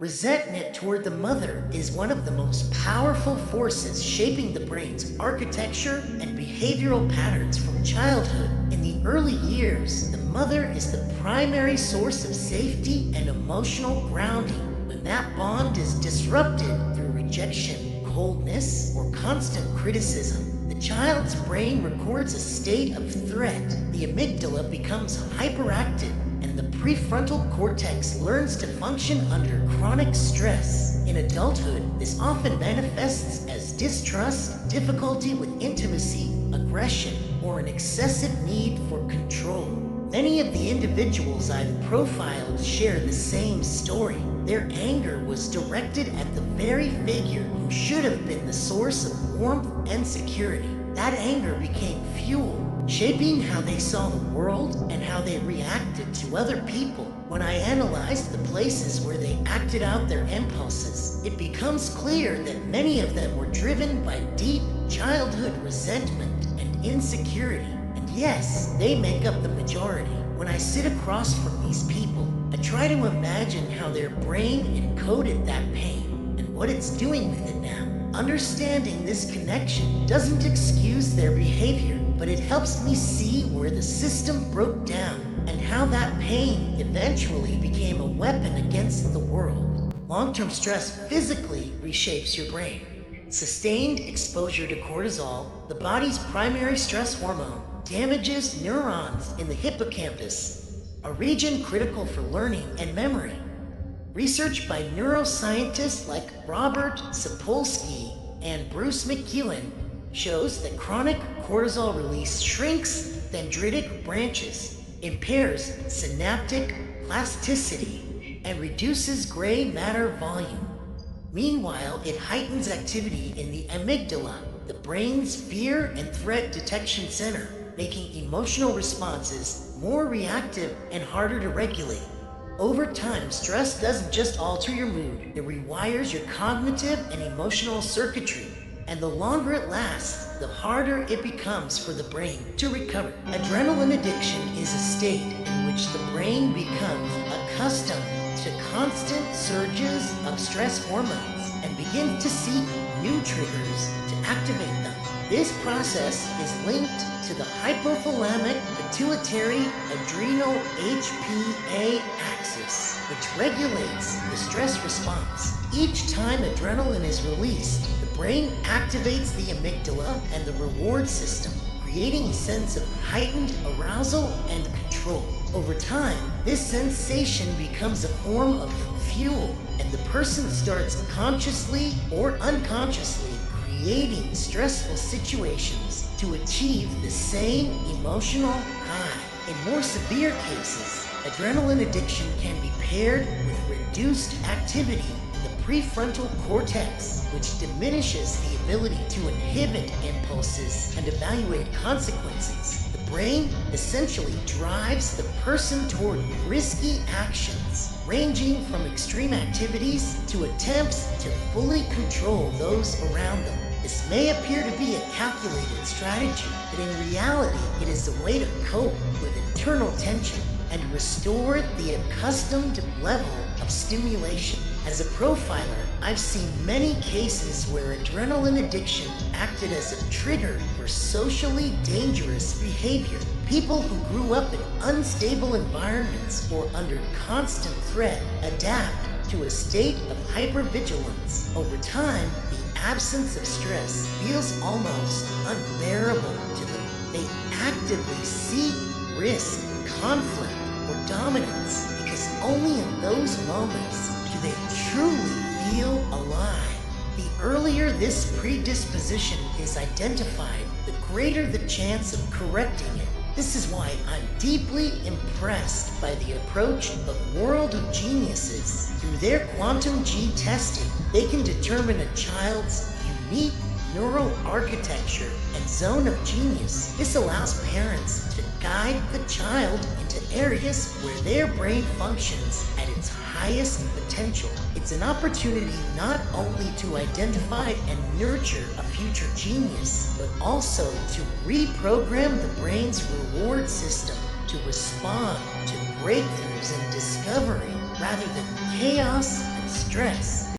Resentment toward the mother is one of the most powerful forces shaping the brain's architecture and behavioral patterns from childhood. In the early years, the mother is the primary source of safety and emotional grounding. When that bond is disrupted through rejection, coldness, or constant criticism, the child's brain records a state of threat. The amygdala becomes hyperactive and the prefrontal cortex learns to function under chronic stress. In adulthood, this often manifests as distrust, difficulty with intimacy, aggression, or an excessive need for control. Many of the individuals I've profiled share the same story. Their anger was directed at the very figure who should have been the source of warmth and security. That anger became fuel, shaping how they saw the world and how they reacted to other people. When I analyzed the places where they acted out their impulses, it becomes clear that many of them were driven by deep childhood resentment and insecurity. And yes, they make up the majority. When I sit across from these people, I try to imagine how their brain encoded that pain and what it's doing with it now. Understanding this connection doesn't excuse their behavior, but it helps me see where the system broke down and how that pain eventually became a weapon against the world. Long-term stress physically reshapes your brain. Sustained exposure to cortisol, the body's primary stress hormone, damages neurons in the hippocampus, a region critical for learning and memory. Research by neuroscientists like Robert Sapolsky and Bruce McEwen shows that chronic cortisol release shrinks dendritic branches, impairs synaptic plasticity, and reduces gray matter volume. Meanwhile, it heightens activity in the amygdala, the brain's fear and threat detection center, making emotional responses more reactive and harder to regulate. Over time, stress doesn't just alter your mood, it rewires your cognitive and emotional circuitry. And the longer it lasts, the harder it becomes for the brain to recover. Adrenaline addiction is a state in which the brain becomes accustomed to constant surges of stress hormones and begins to seek new triggers to activate them. This process is linked to the hypothalamic pituitary adrenal HPA axis, which regulates the stress response. Each time adrenaline is released, the brain activates the amygdala and the reward system, creating a sense of heightened arousal and control. Over time, this sensation becomes a form of fuel, and the person starts consciously or unconsciously creating stressful situations to achieve the same emotional high. In more severe cases, adrenaline addiction can be paired with reduced activity in the prefrontal cortex, which diminishes the ability to inhibit impulses and evaluate consequences. The brain essentially drives the person toward risky actions, ranging from extreme activities to attempts to fully control those around them. This may appear to be a calculated strategy, but in reality, it is a way to cope with internal tension and restore the accustomed level of stimulation. As a profiler, I've seen many cases where adrenaline addiction acted as a trigger for socially dangerous behavior. People who grew up in unstable environments or under constant threat adapt to a state of hypervigilance. Over time, the absence of stress feels almost unbearable to them. They actively seek risk, conflict, or dominance because only in those moments do they truly feel alive. The earlier this predisposition is identified, the greater the chance of correcting it. This is why I'm deeply impressed by the approach of World of Geniuses. Through their quantum G testing, they can determine a child's unique neural architecture and zone of genius. This allows parents to guide the child into areas where their brain functions at its highest potential. It's an opportunity not only to identify and nurture a future genius, but also to reprogram the brain's reward system to respond to breakthroughs and discovery rather than chaos and stress.